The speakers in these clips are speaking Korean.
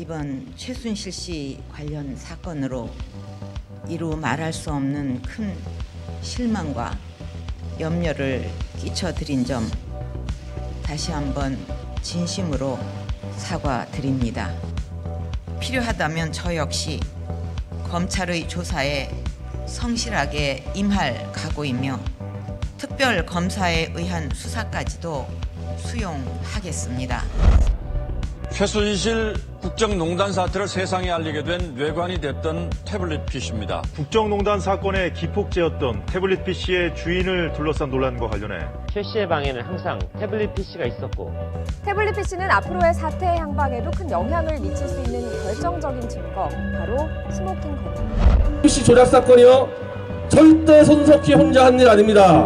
이번 최순실 씨 관련 사건으로 이루 말할 수 없는 큰 실망과 염려를 끼쳐드린 점 다시 한번 진심으로 사과드립니다. 필요하다면 저 역시 검찰의 조사에 성실하게 임할 각오이며 특별 검사에 의한 수사까지도 수용하겠습니다. 최순실 국정농단 사태를 세상에 알리게 된 뇌관이 됐던 태블릿 PC입니다. 국정농단 사건의 기폭제였던 태블릿 PC의 주인을 둘러싼 논란과 관련해 최 씨의 방에는 항상 태블릿 PC가 있었고 태블릿 PC는 앞으로의 사태 향방에도 큰 영향을 미칠 수 있는 결정적인 증거, 바로 스모킹 건입니다. PC 조작 사건이요, 절대 손석희 혼자 한 일 아닙니다.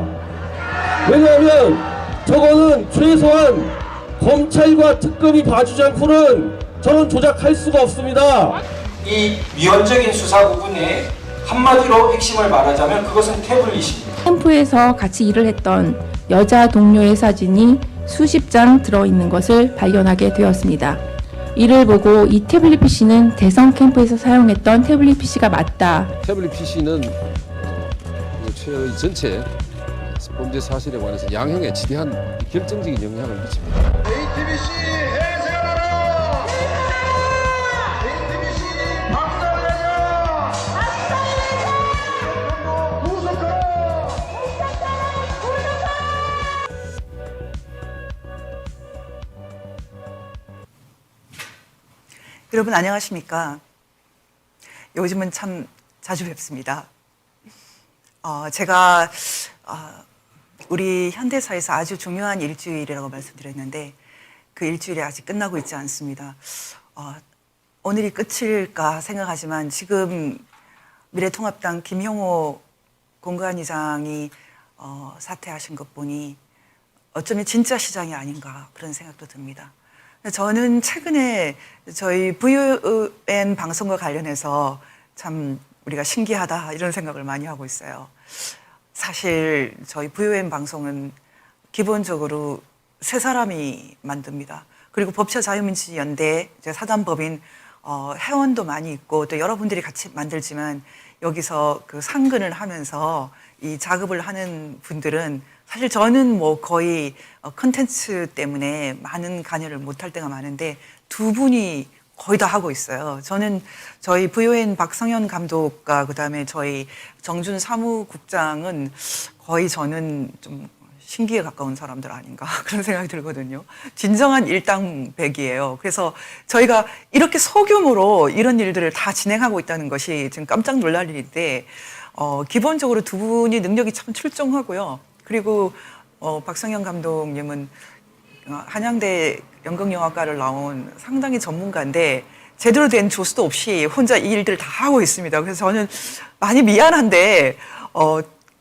왜냐하면 저거는 최소한 검찰과 특검이 봐주지 않고는 저는 조작할 수가 없습니다. 이 위헌적인 수사 부분에 한마디로 핵심을 말하자면 그것은 태블릿입니다. 캠프에서 같이 일을 했던 여자 동료의 사진이 수십 장 들어있는 것을 발견하게 되었습니다. 이를 보고 이 태블릿 PC는 대성 캠프에서 사용했던 태블릿 PC가 맞다. 태블릿 PC는 최의 전체 범죄 사실에 관해서 양형에 지대한 결정적인 영향을 미칩니다. JTBC 해제하라! JTBC 박살내자! 구속하라! 여러분 안녕하십니까? 요즘은 참 자주 뵙습니다. 제가 우리 현대사에서 아주 중요한 일주일이라고 말씀드렸는데 그 일주일이 아직 끝나고 있지 않습니다. 오늘이 끝일까 생각하지만 지금 미래통합당 김형호 공관위장이 사퇴하신 것 보니 어쩌면 진짜 시장이 아닌가 그런 생각도 듭니다. 저는 최근에 저희 VN 방송과 관련해서 참 우리가 신기하다 이런 생각을 많이 하고 있어요. 사실 저희 VN 방송은 기본적으로 세 사람이 만듭니다. 그리고 법차자유민주연대 사단법인 회원도 많이 있고 또 여러분들이 같이 만들지만 여기서 그 상근을 하면서 이 작업을 하는 분들은 사실 저는 뭐 거의 컨텐츠 때문에 많은 관여를 못할 때가 많은데 두 분이 거의 다 하고 있어요. 저는 저희 VON 박성현 감독과 그다음에 저희 정준 사무국장은 거의 저는 좀 신기에 가까운 사람들 아닌가 그런 생각이 들거든요. 진정한 일당백이에요. 그래서 저희가 이렇게 소규모로 이런 일들을 다 진행하고 있다는 것이 지금 깜짝 놀랄 일인데 기본적으로 두 분이 능력이 참 출중하고요. 그리고 박성현 감독님은 한양대 연극영화과를 나온 상당히 전문가인데 제대로 된 조수도 없이 혼자 이 일들을 다 하고 있습니다. 그래서 저는 많이 미안한데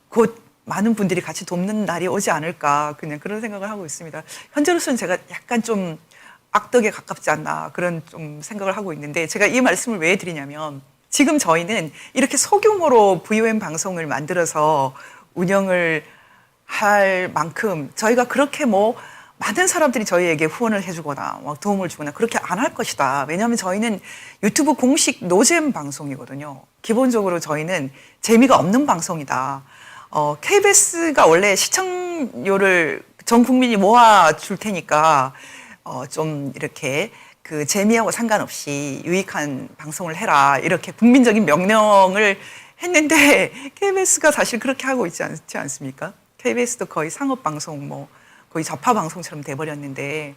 곧 많은 분들이 같이 돕는 날이 오지 않을까 그냥 그런 생각을 하고 있습니다. 현재로서는 제가 약간 좀 악덕에 가깝지 않나 그런 좀 생각을 하고 있는데 제가 이 말씀을 왜 드리냐면 지금 저희는 이렇게 소규모로 VON 방송을 만들어서 운영을 할 만큼 저희가 그렇게 뭐 많은 사람들이 저희에게 후원을 해주거나 도움을 주거나 그렇게 안 할 것이다. 왜냐하면 저희는 유튜브 공식 노잼 방송이거든요. 기본적으로 저희는 재미가 없는 방송이다. KBS가 원래 시청료를 전 국민이 모아줄 테니까 좀 이렇게 그 재미하고 상관없이 유익한 방송을 해라. 이렇게 국민적인 명령을 했는데 KBS가 사실 그렇게 하고 있지 않지 않습니까? KBS도 거의 상업방송 거의 좌파방송처럼 돼버렸는데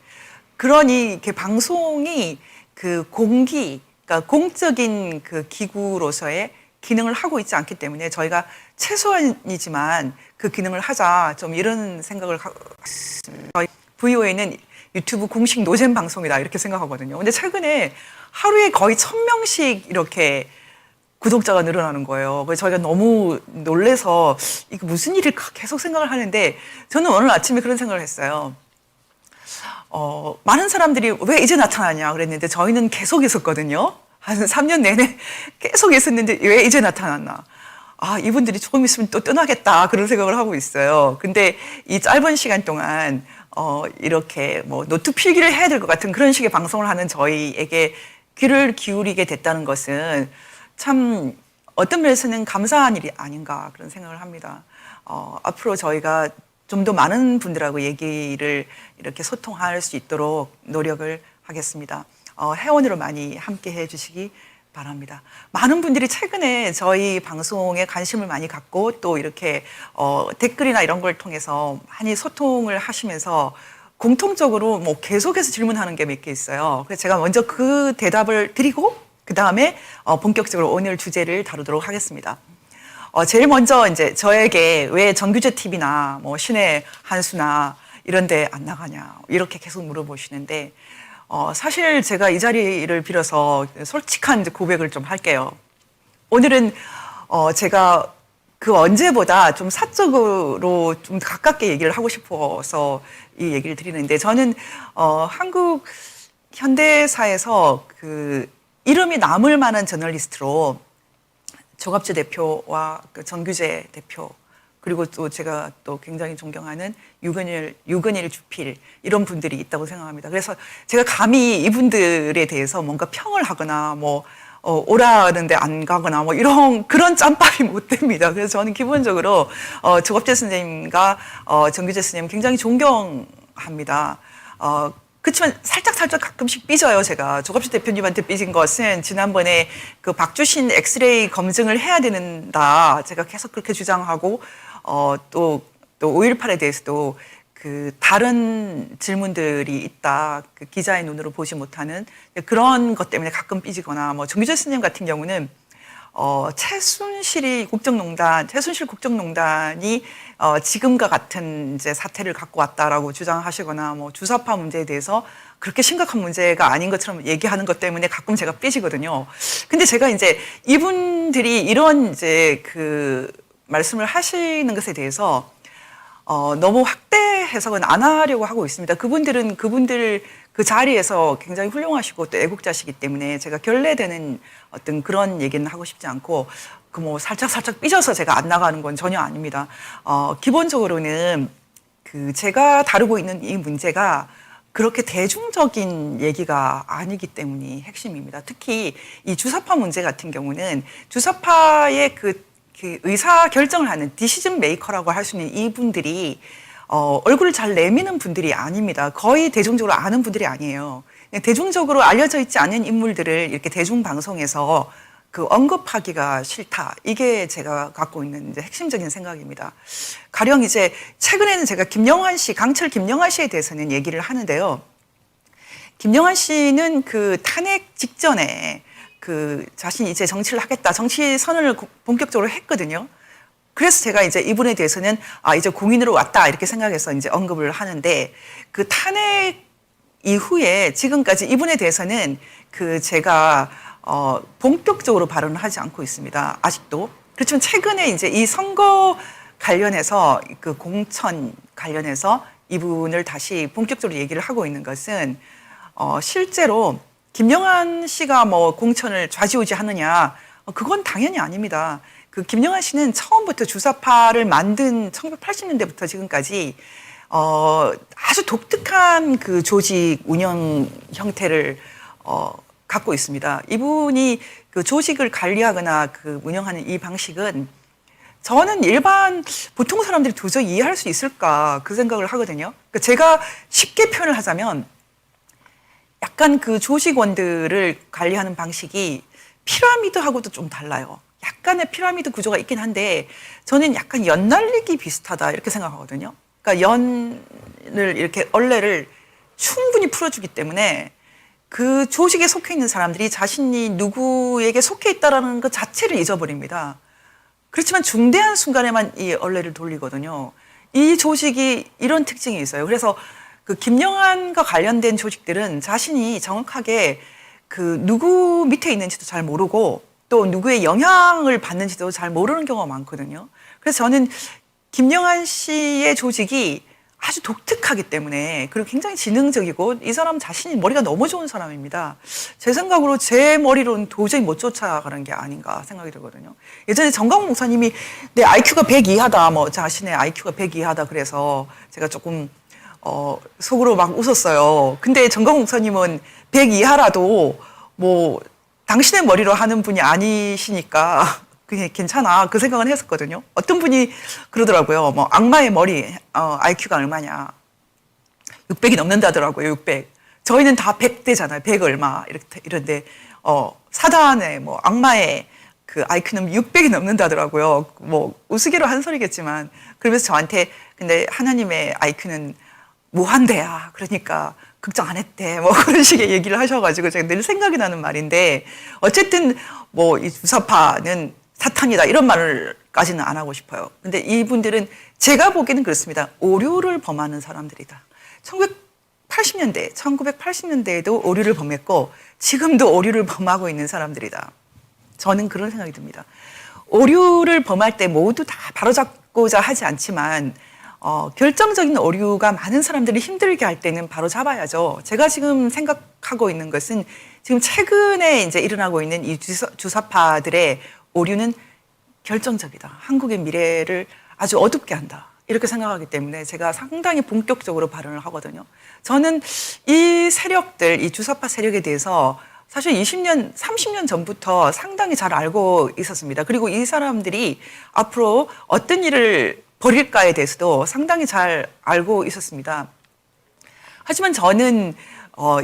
그러니 이렇게 방송이 그 그러니까 공적인 그 기구로서의 기능을 하고 있지 않기 때문에 저희가 최소한이지만 그 기능을 하자 좀 이런 생각을 하고 있습니다. 저희 VOA는 유튜브 공식 노잼 방송이다 이렇게 생각하거든요. 근데 최근에 하루에 거의 1000명씩 이렇게 구독자가 늘어나는 거예요. 그래서 저희가 너무 놀래서 이게 무슨 일을 계속 생각을 하는데 저는 오늘 아침에 그런 생각을 했어요. 많은 사람들이 왜 이제 나타나냐 그랬는데 저희는 계속 있었거든요. 한 3년 내내 계속 있었는데 왜 이제 나타났나. 이분들이 조금 있으면 또 떠나겠다 그런 생각을 하고 있어요. 근데 이 짧은 시간 동안 이렇게 뭐 노트 필기를 해야 될 것 같은 그런 식의 방송을 하는 저희에게 귀를 기울이게 됐다는 것은 참 어떤 면에서는 감사한 일이 아닌가 그런 생각을 합니다. 앞으로 저희가 좀 더 많은 분들하고 얘기를 이렇게 소통할 수 있도록 노력을 하겠습니다. 회원으로 많이 함께 해주시기 바랍니다. 많은 분들이 최근에 저희 방송에 관심을 많이 갖고 또 이렇게 댓글이나 이런 걸 통해서 많이 소통을 하시면서 공통적으로 뭐 계속해서 질문하는 게 몇 개 있어요. 그래서 제가 먼저 그 대답을 드리고 그 다음에 본격적으로 오늘 주제를 다루도록 하겠습니다. 제일 먼저 이제 저에게 왜 정규제 TV나 뭐 신의 한수나 이런 데 안 나가냐 이렇게 계속 물어보시는데 사실 제가 이 자리를 빌어서 솔직한 고백을 좀 할게요. 오늘은 제가 그 언제보다 좀 사적으로 좀 가깝게 얘기를 하고 싶어서 이 얘기를 드리는데 저는 한국 현대사에서 그 이름이 남을 만한 저널리스트로 조갑재 대표와 그 정규재 대표 그리고 또 제가 또 굉장히 존경하는 유근일 주필 이런 분들이 있다고 생각합니다. 그래서 제가 감히 이분들에 대해서 뭔가 평을 하거나 뭐 오라는데 안 가거나 뭐 이런 그런 짬밥이 못 됩니다. 그래서 저는 기본적으로 조갑재 선생님과 정규재 선생님 굉장히 존경합니다. 그렇지만 살짝 가끔씩 삐져요. 제가 조갑재 대표님한테 삐진 것은 지난번에 그 박주신 엑스레이 검증을 해야 된다. 제가 계속 그렇게 주장하고 또 5.18에 대해서도 그 다른 질문들이 있다. 그 기자의 눈으로 보지 못하는 그런 것 때문에 가끔 삐지거나 뭐 정규재 스님 같은 경우는 최순실 국정농단이 지금과 같은 이제 사태를 갖고 왔다라고 주장하시거나 뭐 주사파 문제에 대해서 그렇게 심각한 문제가 아닌 것처럼 얘기하는 것 때문에 가끔 제가 삐지거든요. 근데 제가 이제 이분들이 이런 이제 그 말씀을 하시는 것에 대해서 너무 확대 해석은 안 하려고 하고 있습니다. 그분들 그 자리에서 굉장히 훌륭하시고 또 애국자시기 때문에 제가 결례되는 어떤 그런 얘기는 하고 싶지 않고 그 뭐 살짝 삐져서 제가 안 나가는 건 전혀 아닙니다. 기본적으로는 그 제가 다루고 있는 이 문제가 그렇게 대중적인 얘기가 아니기 때문이 핵심입니다. 특히 이 주사파 문제 같은 경우는 주사파의 그 의사 결정을 하는 디시전 메이커라고 할 수 있는 이분들이 얼굴을 잘 내미는 분들이 아닙니다. 거의 대중적으로 아는 분들이 아니에요. 대중적으로 알려져 있지 않은 인물들을 이렇게 대중방송에서 그 언급하기가 싫다. 이게 제가 갖고 있는 이제 핵심적인 생각입니다. 가령 이제 최근에는 제가 강철 김영환 씨에 대해서는 얘기를 하는데요. 김영환 씨는 그 탄핵 직전에 그 자신이 이제 정치를 하겠다. 정치 선언을 본격적으로 했거든요. 그래서 제가 이제 이분에 대해서는 이제 공인으로 왔다 이렇게 생각해서 이제 언급을 하는데 그 탄핵 이후에 지금까지 이분에 대해서는 그 제가 본격적으로 발언을 하지 않고 있습니다. 아직도. 그렇지만 최근에 이제 이 선거 관련해서 그 공천 관련해서 이분을 다시 본격적으로 얘기를 하고 있는 것은 실제로 김영환 씨가 뭐 공천을 좌지우지하느냐 그건 당연히 아닙니다. 그 김영환 씨는 처음부터 주사파를 만든 1980년대부터 지금까지 아주 독특한 그 조직 운영 형태를 갖고 있습니다. 이분이 그 조직을 관리하거나 그 운영하는 이 방식은 저는 보통 사람들이 도저히 이해할 수 있을까 그 생각을 하거든요. 그러니까 제가 쉽게 표현을 하자면 약간 그 조직원들을 관리하는 방식이 피라미드하고도 좀 달라요. 약간의 피라미드 구조가 있긴 한데 저는 약간 연 날리기 비슷하다 이렇게 생각하거든요. 그러니까 연을 이렇게 얼레를 충분히 풀어주기 때문에 그 조직에 속해 있는 사람들이 자신이 누구에게 속해 있다라는 것 자체를 잊어버립니다. 그렇지만 중대한 순간에만 이 얼레를 돌리거든요. 이 조직이 이런 특징이 있어요. 그래서 그 김영환과 관련된 조직들은 자신이 정확하게 그 누구 밑에 있는지도 잘 모르고 또 누구의 영향을 받는지도 잘 모르는 경우가 많거든요. 그래서 저는 김영환 씨의 조직이 아주 독특하기 때문에 그리고 굉장히 지능적이고 이 사람 자신이 머리가 너무 좋은 사람입니다. 제 생각으로 제 머리로는 도저히 못 쫓아가는 게 아닌가 생각이 들거든요. 예전에 정광훈 목사님이 내 IQ가 100 이하다 뭐 자신의 IQ가 100 이하다 그래서 제가 조금 속으로 막 웃었어요. 근데 정광훈 목사님은 100 이하라도 뭐 당신의 머리로 하는 분이 아니시니까 그게 괜찮아. 그 생각은 했었거든요. 어떤 분이 그러더라고요. 뭐 악마의 머리 IQ가 얼마냐. 600이 넘는다더라고요. 600. 저희는 다 100대잖아요. 100 얼마 이런데 사단의 뭐 악마의 그 IQ는 600이 넘는다더라고요. 뭐 우스개로 한 소리겠지만 그러면서 저한테 근데 하나님의 IQ는 무한대야. 그러니까 걱정 안 했대. 뭐 그런 식의 얘기를 하셔가지고 제가 늘 생각이 나는 말인데 어쨌든 뭐 이 주사파는 사탄이다 이런 말을까지는 안 하고 싶어요. 근데 이분들은 제가 보기에는 그렇습니다. 오류를 범하는 사람들이다. 1980년대에도 오류를 범했고 지금도 오류를 범하고 있는 사람들이다. 저는 그런 생각이 듭니다. 오류를 범할 때 모두 다 바로잡고자 하지 않지만 결정적인 오류가 많은 사람들이 힘들게 할 때는 바로 잡아야죠. 제가 지금 생각하고 있는 것은 지금 최근에 이제 일어나고 있는 이 주사파들의 오류는 결정적이다. 한국의 미래를 아주 어둡게 한다. 이렇게 생각하기 때문에 제가 상당히 본격적으로 발언을 하거든요. 저는 이 세력들, 이 주사파 세력에 대해서 사실 20년, 30년 전부터 상당히 잘 알고 있었습니다. 그리고 이 사람들이 앞으로 어떤 일을 벌일까에 대해서도 상당히 잘 알고 있었습니다. 하지만 저는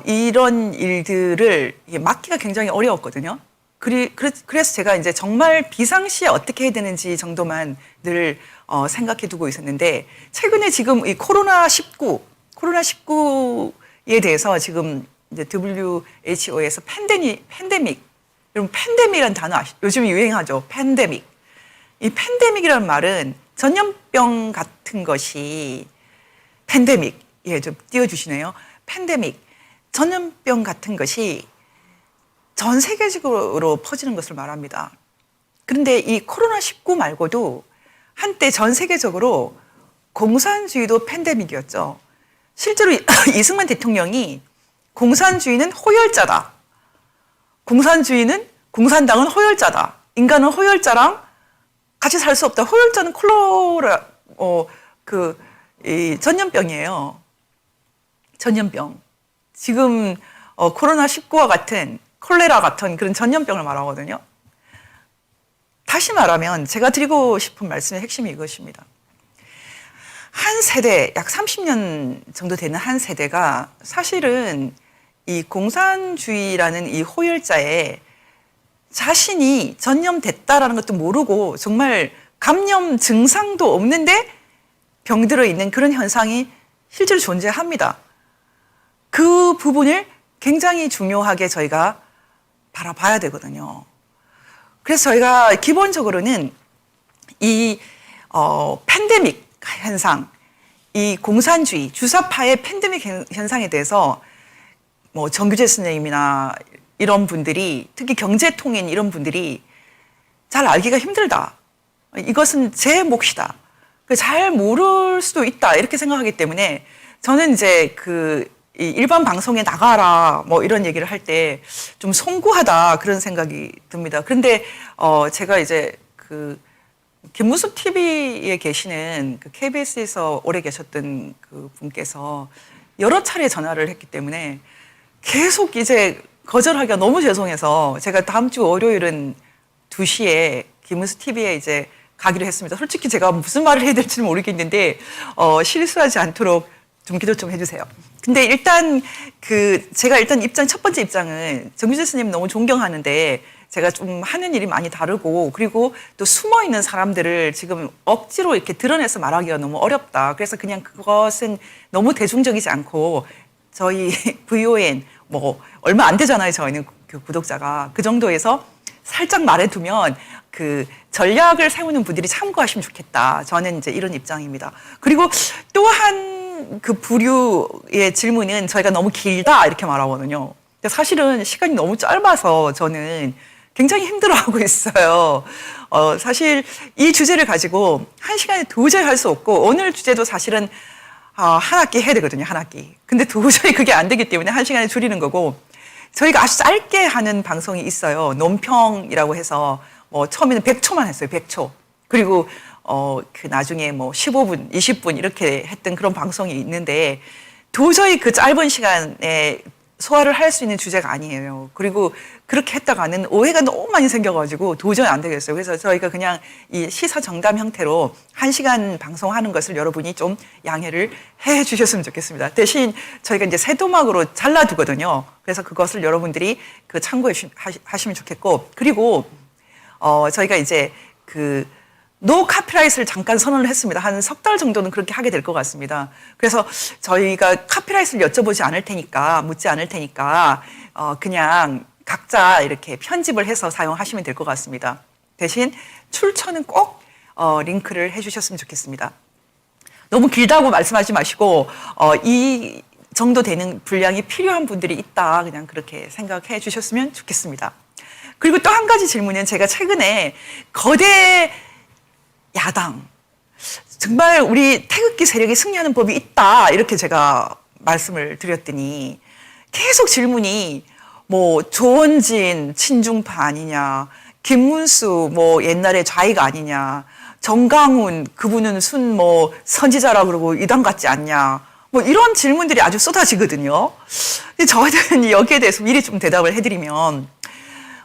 이런 일들을 막기가 굉장히 어려웠거든요. 그래서 제가 이제 정말 비상시에 어떻게 해야 되는지 정도만 늘 생각해 두고 있었는데 최근에 지금 이 코로나19에 대해서 지금 이제 WHO에서 팬데믹, 여러분 팬데믹이라는 단어 요즘 유행하죠. 팬데믹. 이 팬데믹이라는 말은 전염병 같은 것이 팬데믹, 예, 좀 띄워주시네요. 팬데믹, 전염병 같은 것이 전 세계적으로 퍼지는 것을 말합니다. 그런데 이 코로나19 말고도 한때 전 세계적으로 공산주의도 팬데믹이었죠. 실제로 이승만 대통령이 공산주의는 호열자다. 공산당은 호열자다. 인간은 호열자랑 같이 살 수 없다. 호열자는 전염병이에요. 전염병. 지금 코로나19와 같은 콜레라 같은 그런 전염병을 말하거든요. 다시 말하면 제가 드리고 싶은 말씀의 핵심이 이것입니다. 한 세대, 약 30년 정도 되는 한 세대가 사실은 이 공산주의라는 이 호열자에 자신이 전염됐다라는 것도 모르고 정말 감염 증상도 없는데 병들어 있는 그런 현상이 실제로 존재합니다. 그 부분을 굉장히 중요하게 저희가 바라봐야 되거든요. 그래서 저희가 기본적으로는 이 팬데믹 현상, 이 공산주의, 주사파의 팬데믹 현상에 대해서 뭐 정규재 선생님이나 이런 분들이 특히 경제통인 이런 분들이 잘 알기가 힘들다. 이것은 제 몫이다. 잘 모를 수도 있다. 이렇게 생각하기 때문에 저는 이제 이 일반 방송에 나가라 뭐 이런 얘기를 할 때 좀 송구하다 그런 생각이 듭니다. 그런데 제가 이제 김무섭 TV에 계시는 KBS에서 오래 계셨던 그 분께서 여러 차례 전화를 했기 때문에 계속 이제 거절하기가 너무 죄송해서 제가 다음 주 월요일은 2시에 김무섭 TV에 이제 가기로 했습니다. 솔직히 제가 무슨 말을 해야 될지는 모르겠는데 실수하지 않도록 좀 기도 좀 해주세요. 근데 일단 제가 첫 번째 입장은 정규재 스님 너무 존경하는데 제가 좀 하는 일이 많이 다르고 그리고 또 숨어 있는 사람들을 지금 억지로 이렇게 드러내서 말하기가 너무 어렵다. 그래서 그냥 그것은 너무 대중적이지 않고 저희 VON 뭐 얼마 안 되잖아요. 저희는 그 구독자가 그 정도에서 살짝 말해두면 전략을 세우는 분들이 참고하시면 좋겠다. 저는 이제 이런 입장입니다. 그리고 또한 부류의 질문은 저희가 너무 길다 이렇게 말하거든요. 근데 사실은 시간이 너무 짧아서 저는 굉장히 힘들어하고 있어요. 사실 이 주제를 가지고 1시간에 도저히 할 수 없고 오늘 주제도 사실은 한 학기 해야 되거든요. 한 학기. 근데 도저히 그게 안 되기 때문에 1시간에 줄이는 거고 저희가 아주 짧게 하는 방송이 있어요. 논평이라고 해서 뭐 처음에는 100초만 했어요. 100초. 그리고 나중에 뭐 15분, 20분 이렇게 했던 그런 방송이 있는데 도저히 그 짧은 시간에 소화를 할 수 있는 주제가 아니에요. 그리고 그렇게 했다가는 오해가 너무 많이 생겨가지고 도저히 안 되겠어요. 그래서 저희가 그냥 이 시사 정담 형태로 1시간 방송하는 것을 여러분이 좀 양해를 해 주셨으면 좋겠습니다. 대신 저희가 이제 새도막으로 잘라두거든요. 그래서 그것을 여러분들이 그 참고해 하시면 좋겠고, 그리고 저희가 이제 그 노 카피라이트를 잠깐 선언을 했습니다. 한 석 달 정도는 그렇게 하게 될 것 같습니다. 그래서 저희가 카피라이트를 여쭤보지 않을 테니까, 묻지 않을 테니까 그냥 각자 이렇게 편집을 해서 사용하시면 될 것 같습니다. 대신 출처는 꼭 링크를 해주셨으면 좋겠습니다. 너무 길다고 말씀하지 마시고 이 정도 되는 분량이 필요한 분들이 있다, 그냥 그렇게 생각해 주셨으면 좋겠습니다. 그리고 또 한 가지 질문은, 제가 최근에 거대 야당, 정말 우리 태극기 세력이 승리하는 법이 있다, 이렇게 제가 말씀을 드렸더니 계속 질문이 뭐 조원진 친중파 아니냐, 김문수 뭐 옛날에 좌익 아니냐, 정강훈 그분은 순 뭐 선지자라 그러고 이단 같지 않냐, 뭐 이런 질문들이 아주 쏟아지거든요. 근데 저는 여기에 대해서 미리 좀 대답을 해드리면,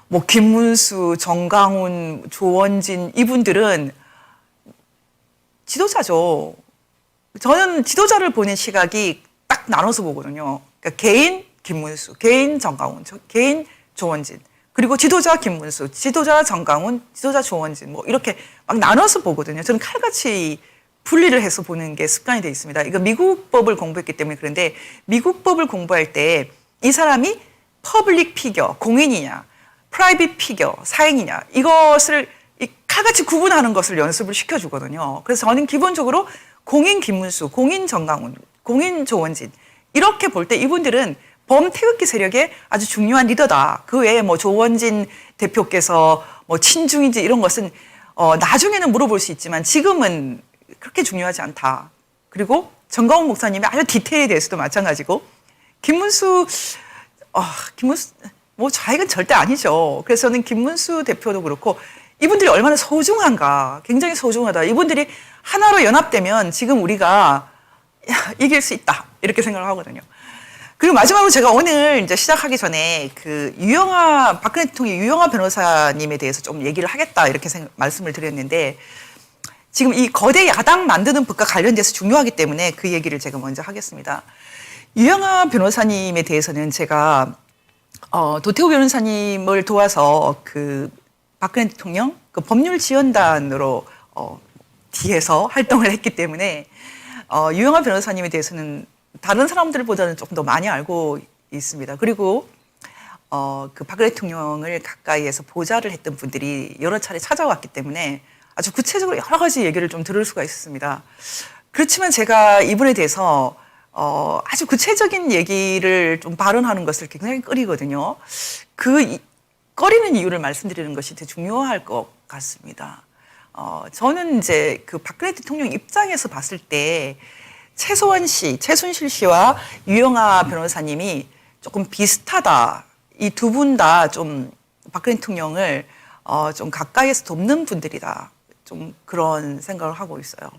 뭐 김문수, 정강훈, 조원진 이분들은 지도자죠. 저는 지도자를 보는 시각이 딱 나눠서 보거든요. 그러니까 개인 김문수, 개인 정강훈, 개인 조원진, 그리고 지도자 김문수, 지도자 정강훈, 지도자 조원진, 뭐 이렇게 막 나눠서 보거든요. 저는 칼같이 분리를 해서 보는 게 습관이 되어 있습니다. 이거 미국 법을 공부했기 때문에 그런데, 미국 법을 공부할 때 이 사람이 퍼블릭 피겨, 공인이냐, 프라이빗 피겨, 사행이냐, 이것을 칼같이 구분하는 것을 연습을 시켜주거든요. 그래서 저는 기본적으로 공인 김문수, 공인 정강훈, 공인 조원진 이렇게 볼 때 이분들은 범태극기 세력의 아주 중요한 리더다. 그 외에 뭐 조원진 대표께서 뭐 친중인지 이런 것은 나중에는 물어볼 수 있지만 지금은 그렇게 중요하지 않다. 그리고 정강훈 목사님의 아주 디테일에 대해서도 마찬가지고, 김문수 뭐 좌익은 절대 아니죠. 그래서 저는 김문수 대표도 그렇고 이분들이 얼마나 소중한가, 굉장히 소중하다. 이분들이 하나로 연합되면 지금 우리가 이길 수 있다, 이렇게 생각을 하거든요. 그리고 마지막으로 제가 오늘 이제 시작하기 전에 그 박근혜 대통령 유영하 변호사님에 대해서 좀 얘기를 하겠다, 이렇게 말씀을 드렸는데, 지금 이 거대 야당 만드는 법과 관련돼서 중요하기 때문에 그 얘기를 제가 먼저 하겠습니다. 유영하 변호사님에 대해서는 제가 도태우 변호사님을 도와서 그 박근혜 대통령 그 법률지원단으로 뒤에서 활동을 했기 때문에 유영하 변호사님에 대해서는 다른 사람들보다는 조금 더 많이 알고 있습니다. 그리고 그 박근혜 대통령을 가까이에서 보좌를 했던 분들이 여러 차례 찾아왔기 때문에 아주 구체적으로 여러 가지 얘기를 좀 들을 수가 있었습니다. 그렇지만 제가 이분에 대해서 아주 구체적인 얘기를 좀 발언하는 것을 굉장히 꺼리거든요. 꺼리는 이유를 말씀드리는 것이 되게 중요할 것 같습니다. 저는 이제 그 박근혜 대통령 입장에서 봤을 때 최소한 씨, 최순실 씨와 유영하 변호사님이 조금 비슷하다. 이 두 분 다 좀 박근혜 대통령을 좀 가까이에서 돕는 분들이다. 좀 그런 생각을 하고 있어요.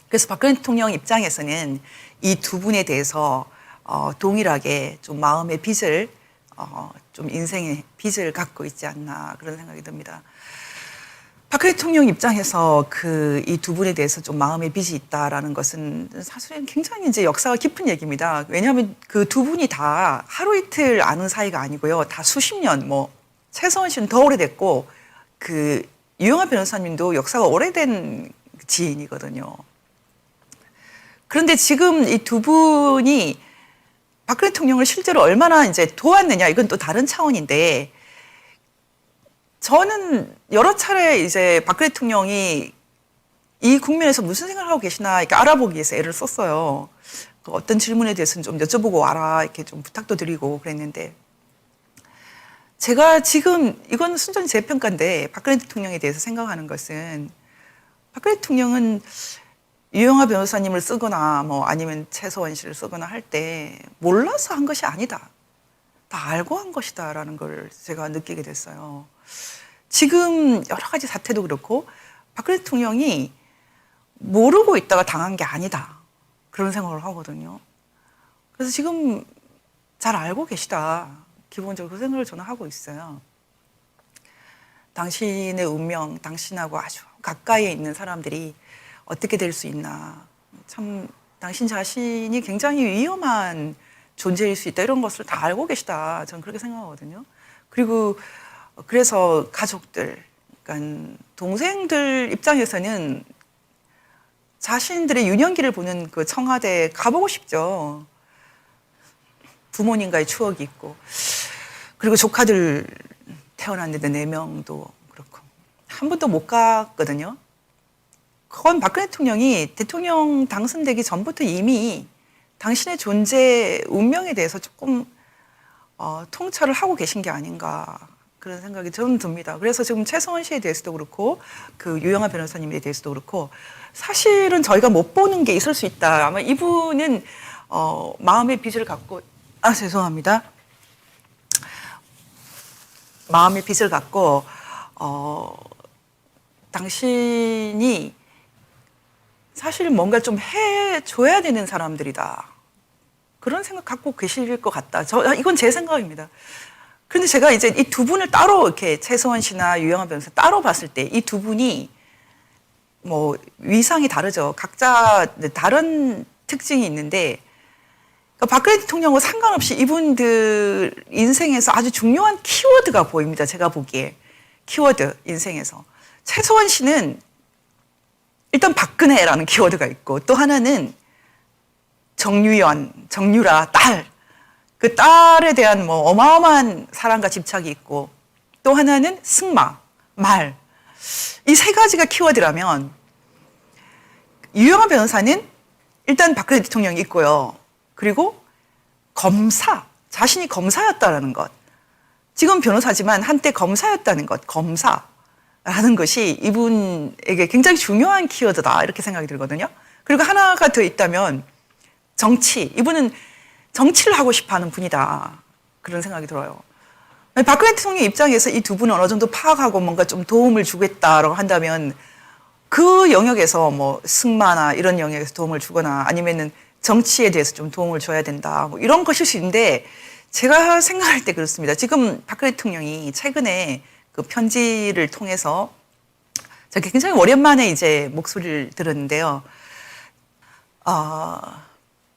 그래서 박근혜 대통령 입장에서는 이 두 분에 대해서 동일하게 좀 마음의 빚을 좀 인생의 빚을 갖고 있지 않나, 그런 생각이 듭니다. 박근혜 대통령 입장에서 이 두 분에 대해서 좀 마음의 빚이 있다라는 것은 사실은 굉장히 이제 역사가 깊은 얘기입니다. 왜냐하면 그 두 분이 다 하루 이틀 아는 사이가 아니고요. 다 수십 년, 뭐 최서원 씨는 더 오래됐고 그 유영하 변호사님도 역사가 오래된 지인이거든요. 그런데 지금 이 두 분이 박근혜 대통령을 실제로 얼마나 이제 도왔느냐, 이건 또 다른 차원인데, 저는 여러 차례 이제 박근혜 대통령이 이 국면에서 무슨 생각을 하고 계시나 이렇게 알아보기 위해서 애를 썼어요. 어떤 질문에 대해서는 좀 여쭤보고 와라, 이렇게 좀 부탁도 드리고 그랬는데, 제가 지금 이건 순전히 제 평가인데 박근혜 대통령에 대해서 생각하는 것은, 박근혜 대통령은 유영하 변호사님을 쓰거나 뭐 아니면 최서원 씨를 쓰거나 할 때 몰라서 한 것이 아니다. 다 알고 한 것이다라는 걸 제가 느끼게 됐어요. 지금 여러 가지 사태도 그렇고 박근혜 대통령이 모르고 있다가 당한 게 아니다. 그런 생각을 하거든요. 그래서 지금 잘 알고 계시다. 기본적으로 그 생각을 저는 하고 있어요. 당신의 운명, 당신하고 아주 가까이에 있는 사람들이 어떻게 될 수 있나. 참 당신 자신이 굉장히 위험한 존재일 수 있다. 이런 것을 다 알고 계시다. 저는 그렇게 생각하거든요. 그리고 그래서 가족들, 그러니까 동생들 입장에서는 자신들의 유년기를 보는 그 청와대에 가보고 싶죠. 부모님과의 추억이 있고. 그리고 조카들 태어났는데 4명도 그렇고. 한 번도 못 갔거든요. 그건 박근혜 대통령이 대통령 당선되기 전부터 이미 당신의 존재, 운명에 대해서 조금 통찰을 하고 계신 게 아닌가 그런 생각이 저는 듭니다. 그래서 지금 최성원 씨에 대해서도 그렇고 그 유영하 변호사님에 대해서도 그렇고 사실은 저희가 못 보는 게 있을 수 있다. 아마 이분은 마음의 빚을 갖고 죄송합니다. 마음의 빚을 갖고 당신이 사실 뭔가 좀 해줘야 되는 사람들이다. 그런 생각 갖고 계실 것 같다. 이건 제 생각입니다. 그런데 제가 이제 이 두 분을 따로 이렇게 최서원 씨나 유영하 변호사 따로 봤을 때 이 두 분이 뭐 위상이 다르죠. 각자 다른 특징이 있는데 그러니까 박근혜 대통령과 상관없이 이분들 인생에서 아주 중요한 키워드가 보입니다. 제가 보기에. 키워드 인생에서. 최서원 씨는 일단 박근혜라는 키워드가 있고 또 하나는 정유연, 정유라, 딸. 그 딸에 대한 뭐 어마어마한 사랑과 집착이 있고 또 하나는 승마, 말. 이 3가지가 키워드라면 유영하 변호사는 일단 박근혜 대통령이 있고요. 그리고 검사, 자신이 검사였다라는 것. 지금 변호사지만 한때 검사였다는 것, 검사라는 것이 이분에게 굉장히 중요한 키워드다 이렇게 생각이 들거든요. 그리고 하나가 더 있다면 정치. 이분은 정치를 하고 싶어하는 분이다. 그런 생각이 들어요. 박근혜 대통령 입장에서 이 두 분을 어느 정도 파악하고 뭔가 좀 도움을 주겠다라고 한다면 그 영역에서 뭐 승마나 이런 영역에서 도움을 주거나 아니면은 정치에 대해서 좀 도움을 줘야 된다. 뭐 이런 것일 수 있는데 제가 생각할 때 그렇습니다. 지금 박근혜 대통령이 최근에 그 편지를 통해서 제가 굉장히 오랜만에 이제 목소리를 들었는데요.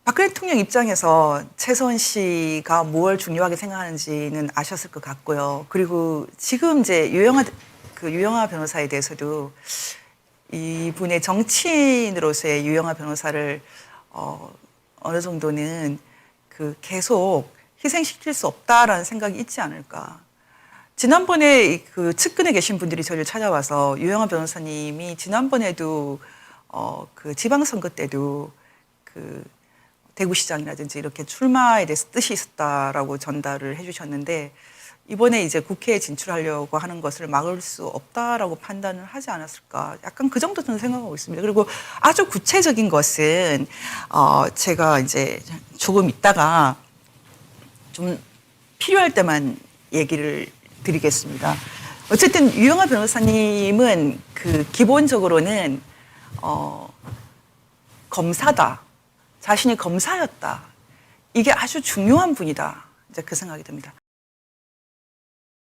박근혜 대통령 입장에서 최서원 씨가 뭘 중요하게 생각하는지는 아셨을 것 같고요. 그리고 지금 이제 유영하 변호사에 대해서도 이분의 정치인으로서의 유영하 변호사를 어느 정도는 그 계속 희생시킬 수 없다라는 생각이 있지 않을까. 지난번에 그 측근에 계신 분들이 저를 찾아와서 유영하 변호사님이 지난번에도 그 지방선거 때도 그 대구시장이라든지 이렇게 출마에 대해서 뜻이 있었다라고 전달을 해주셨는데 이번에 이제 국회에 진출하려고 하는 것을 막을 수 없다라고 판단을 하지 않았을까. 약간 그 정도 저는 생각하고 있습니다. 그리고 아주 구체적인 것은 제가 이제 조금 있다가 좀 필요할 때만 얘기를 드리겠습니다. 어쨌든 유영하 변호사님은 그 기본적으로는 검사다. 자신이 검사였다. 이게 아주 중요한 분이다. 이제 그 생각이 듭니다.